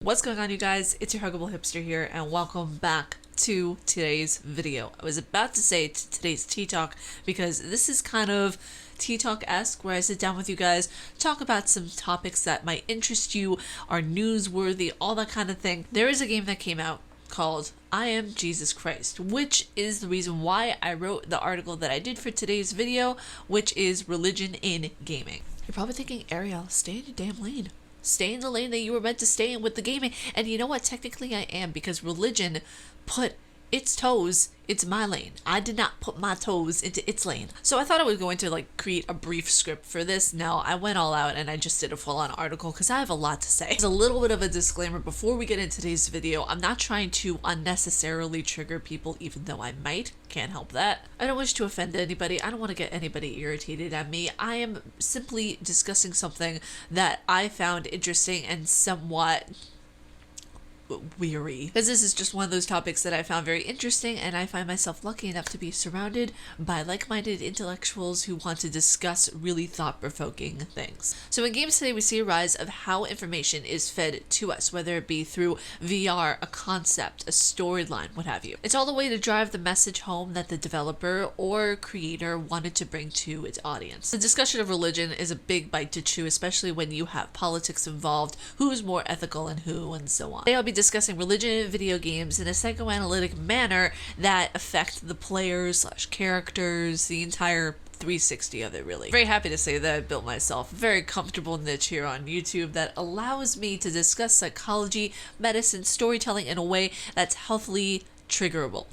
What's going on, you guys? It's your Huggable Hipster here, and welcome back to today's video. I was about to say today's Tea Talk because this is kind of Tea Talk-esque, where I sit down with you guys, talk about some topics that might interest you, are newsworthy, all that kind of thing. There is a game that came out called I Am Jesus Christ, which is the reason why I wrote the article that I did for today's video, which is Religion in Gaming. You're probably thinking, Ariel, stay in your damn lane. Stay in the lane that you were meant to stay in with the gaming. And you know what? Technically I am, because religion put its toes into my lane. I did not put my toes into its lane. So I thought I was going to create a brief script for this. No, I went all out and I just did a full-on article because I have a lot to say. There's a little bit of a disclaimer before we get into today's video. I'm not trying to unnecessarily trigger people, even though I might. Can't help that. I don't wish to offend anybody. I don't want to get anybody irritated at me. I am simply discussing something that I found interesting and somewhat weary, because this is just one of those topics that I found very interesting, and I find myself lucky enough to be surrounded by like-minded intellectuals who want to discuss really thought-provoking things. So in games today, we see a rise of how information is fed to us, whether it be through VR, a concept, a storyline, what have you. It's all the way to drive the message home that the developer or creator wanted to bring to its audience. The discussion of religion is a big bite to chew, especially when you have politics involved, who's more ethical and who, and so on. Today I'll be discussing religion in video games in a psychoanalytic manner that affect the players / characters, the entire 360 of it, really. Very happy to say that I built myself a very comfortable niche here on YouTube that allows me to discuss psychology, medicine, storytelling in a way that's healthily triggerable.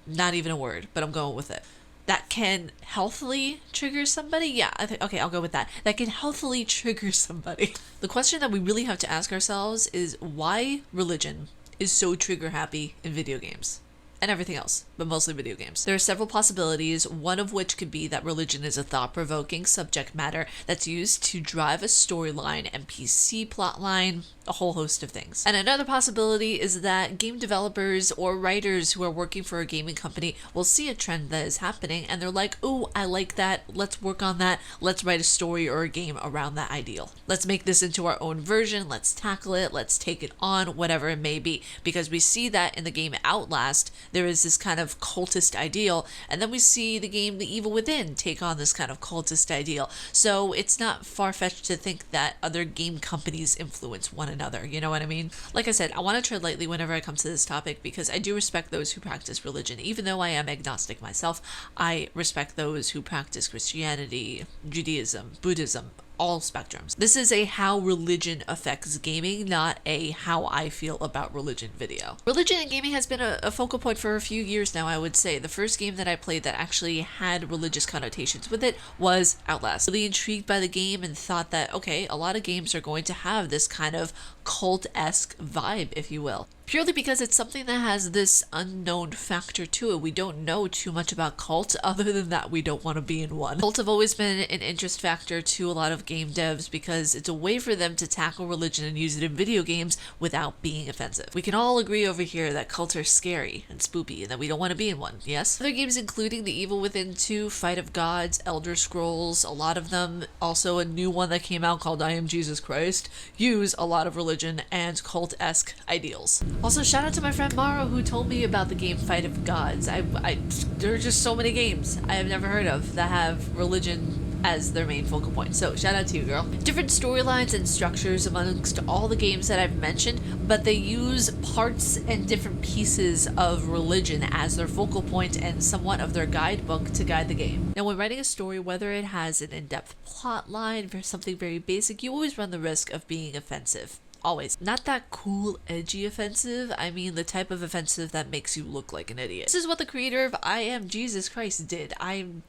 Not even a word, but I'm going with it. That can healthily trigger somebody? Yeah, okay, I'll go with that. That can healthily trigger somebody. The question that we really have to ask ourselves is why religion is so trigger happy in video games. And everything else, but mostly video games. There are several possibilities, one of which could be that religion is a thought-provoking subject matter that's used to drive a storyline, NPC plotline, a whole host of things. And another possibility is that game developers or writers who are working for a gaming company will see a trend that is happening and they're like, ooh, I like that, let's work on that, let's write a story or a game around that ideal. Let's make this into our own version, let's tackle it, let's take it on, whatever it may be. Because we see that in the game Outlast, there is this kind of cultist ideal, and then we see the game The Evil Within take on this kind of cultist ideal. So it's not far-fetched to think that other game companies influence one another, you know what I mean? Like I said, I want to tread lightly whenever I come to this topic because I do respect those who practice religion. Even though I am agnostic myself, I respect those who practice Christianity, Judaism, Buddhism, all spectrums. This is a how religion affects gaming, not a how I feel about religion video. Religion in gaming has been a focal point for a few years now, I would say. The first game that I played that actually had religious connotations with it was Outlast. Really intrigued by the game and thought that, okay, a lot of games are going to have this kind of cult-esque vibe, if you will. Purely because it's something that has this unknown factor to it. We don't know too much about cults, other than that we don't want to be in one. Cults have always been an interest factor to a lot of game devs because it's a way for them to tackle religion and use it in video games without being offensive. We can all agree over here that cults are scary and spoopy and that we don't want to be in one, yes? Other games including The Evil Within 2, Fight of Gods, Elder Scrolls, a lot of them, also a new one that came out called I Am Jesus Christ, use a lot of religion and cult-esque ideals. Also, shout out to my friend Maro who told me about the game Fight of Gods. There are just so many games I have never heard of that have religion as their main focal point. So shout out to you, girl. Different storylines and structures amongst all the games that I've mentioned, but they use parts and different pieces of religion as their focal point and somewhat of their guidebook to guide the game. Now, when writing a story, whether it has an in-depth plot line or something very basic, you always run the risk of being offensive. Always. Not that cool, edgy offensive. I mean the type of offensive that makes you look like an idiot. This is what the creator of I Am Jesus Christ did. I'm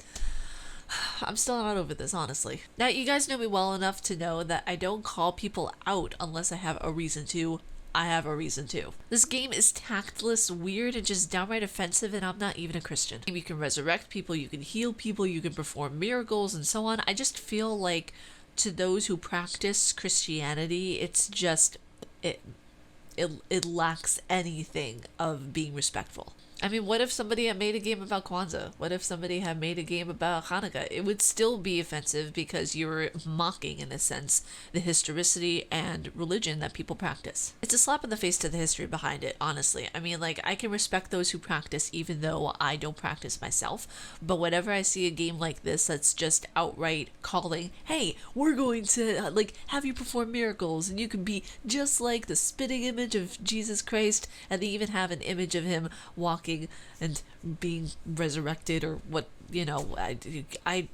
still not over this, honestly. Now, you guys know me well enough to know that I don't call people out unless I have a reason to. I have a reason to. This game is tactless, weird, and just downright offensive, and I'm not even a Christian. You can resurrect people, you can heal people, you can perform miracles, and so on. I just feel like to those who practice Christianity, it's just, it lacks anything of being respectful. I mean, what if somebody had made a game about Kwanzaa? What if somebody had made a game about Hanukkah? It would still be offensive because you're mocking, in a sense, the historicity and religion that people practice. It's a slap in the face to the history behind it, honestly. I mean, like, I can respect those who practice even though I don't practice myself, but whenever I see a game like this that's just outright calling, hey, we're going to, like, have you perform miracles and you can be just like the spitting image of Jesus Christ, and they even have an image of him walking and being resurrected, or what, you know, I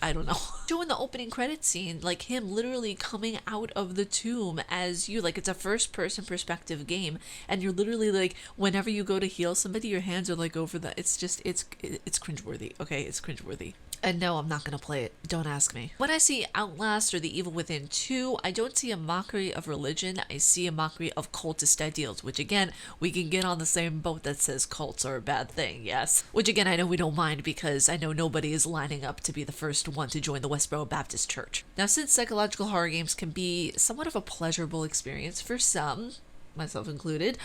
don't know. Showing the opening credit scene, like him literally coming out of the tomb as you, like, it's a first person perspective game, and you're literally like, whenever you go to heal somebody, your hands are like over the, it's cringeworthy. Okay, it's cringeworthy. And no, I'm not gonna play it. Don't ask me. When I see Outlast or The Evil Within 2, I don't see a mockery of religion. I see a mockery of cultist ideals, which again, we can get on the same boat that says cults are a bad thing, yes. Which again, I know we don't mind because I know nobody is lining up to be the first one to join the Westboro Baptist Church. Now, since psychological horror games can be somewhat of a pleasurable experience for some, myself included,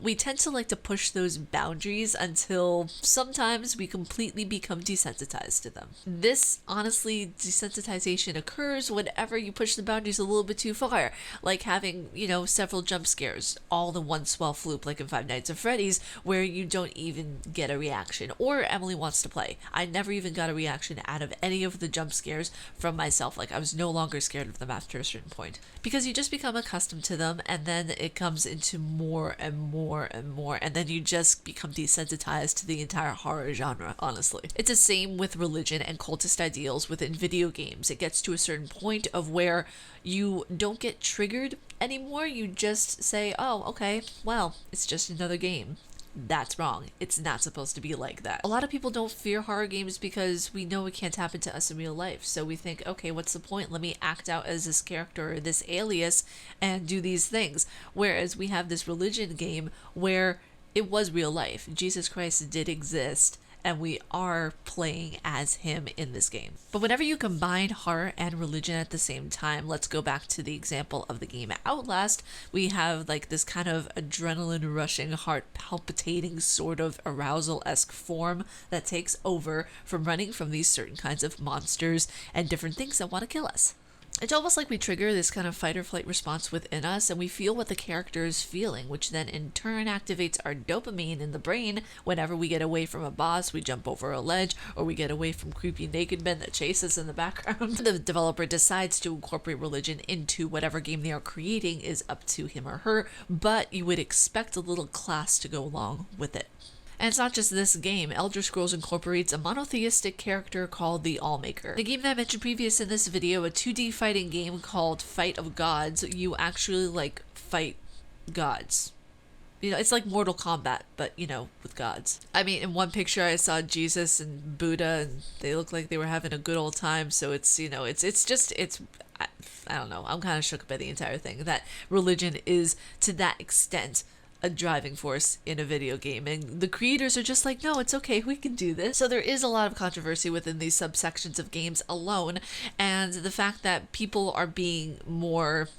we tend to like to push those boundaries until sometimes we completely become desensitized to them. This, honestly, desensitization occurs whenever you push the boundaries a little bit too far, like having, you know, several jump scares all in one swell swoop, like in Five Nights at Freddy's, where you don't even get a reaction. Or Emily Wants to Play. I never even got a reaction out of any of the jump scares from myself. Like, I was no longer scared of them after a certain point, because you just become accustomed to them, and then it comes into more and more and more, and then you just become desensitized to the entire horror genre, honestly. It's the same with religion and cultist ideals within video games. It gets to a certain point of where you don't get triggered anymore. You just say, oh, okay, well, it's just another game. That's wrong. It's not supposed to be like that. A lot of people don't fear horror games because we know it can't happen to us in real life. So we think, okay, what's the point? Let me act out as this character or this alias and do these things. Whereas we have this religion game where it was real life. Jesus Christ did exist, and we are playing as him in this game. But whenever you combine horror and religion at the same time, let's go back to the example of the game Outlast, we have like this kind of adrenaline rushing, heart palpitating sort of arousal-esque form that takes over from running from these certain kinds of monsters and different things that want to kill us. It's almost like we trigger this kind of fight or flight response within us, and we feel what the character is feeling, which then in turn activates our dopamine in the brain. Whenever we get away from a boss, we jump over a ledge, or we get away from creepy naked men that chase us in the background. The developer decides to incorporate religion into whatever game they are creating is up to him or her, but you would expect a little class to go along with it. And it's not just this game. Elder Scrolls incorporates a monotheistic character called the Allmaker. The game that I mentioned previous in this video, a 2D fighting game called Fight of Gods, you actually like fight gods. You know, it's like Mortal Kombat, but, you know, with gods. I mean, in one picture I saw Jesus and Buddha, and they look like they were having a good old time, so it's, you know, it's I don't know, I'm kind of shook by the entire thing, that religion is, to that extent, a driving force in a video game, and the creators are just like, no, it's okay, we can do this. So there is a lot of controversy within these subsections of games alone, and the fact that people are being more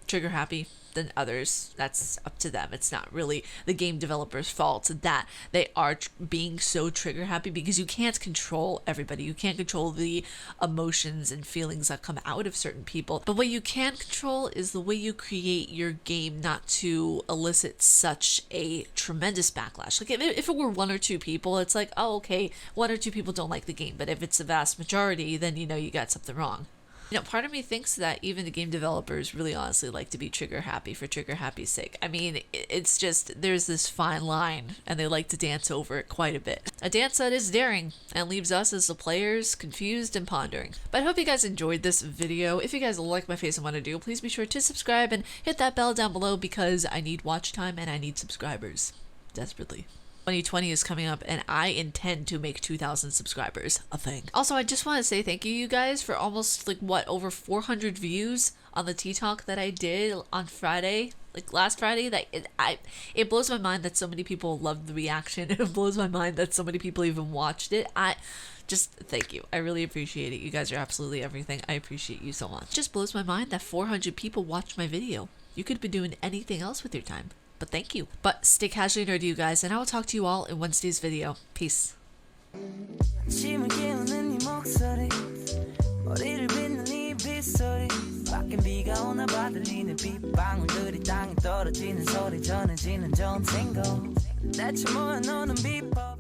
trigger happy than others, that's up to them. It's not really the game developers' fault that they are being so trigger happy, because you can't control everybody. You can't control the emotions and feelings that come out of certain people. But what you can control is the way you create your game not to elicit such a tremendous backlash. Like if it were one or two people, it's like, oh, okay, one or two people don't like the game. But if it's the vast majority, then you know you got something wrong. You know, part of me thinks that even the game developers really honestly like to be trigger happy for trigger happy's sake. I mean, it's just, there's this fine line, and they like to dance over it quite a bit. A dance that is daring, and leaves us as the players confused and pondering. But I hope you guys enjoyed this video. If you guys like my face and want to do, please be sure to subscribe and hit that bell down below, because I need watch time and I need subscribers. Desperately. 2020 is coming up, and I intend to make 2,000 subscribers a thing. Also, I just want to say thank you guys for almost over 400 views on the T-Talk that I did on Friday, like last Friday. That it blows my mind that so many people loved the reaction. It blows my mind that so many people even watched it. Just thank you. I really appreciate it. You guys are absolutely everything. I appreciate you so much. It just blows my mind that 400 people watched my video. You could be doing anything else with your time. But thank you. But stay casually nerdy, you guys, and I will talk to you all in Wednesday's video. Peace. 아침을 깨우는 네 목소리 머리를 빗는 네 빗소리 밖엔 비가 오나 봐 들리는 빗방울들이 땅에 떨어지는 소리 전해지는 좋은 팅gle 대체 뭐야 너는 비법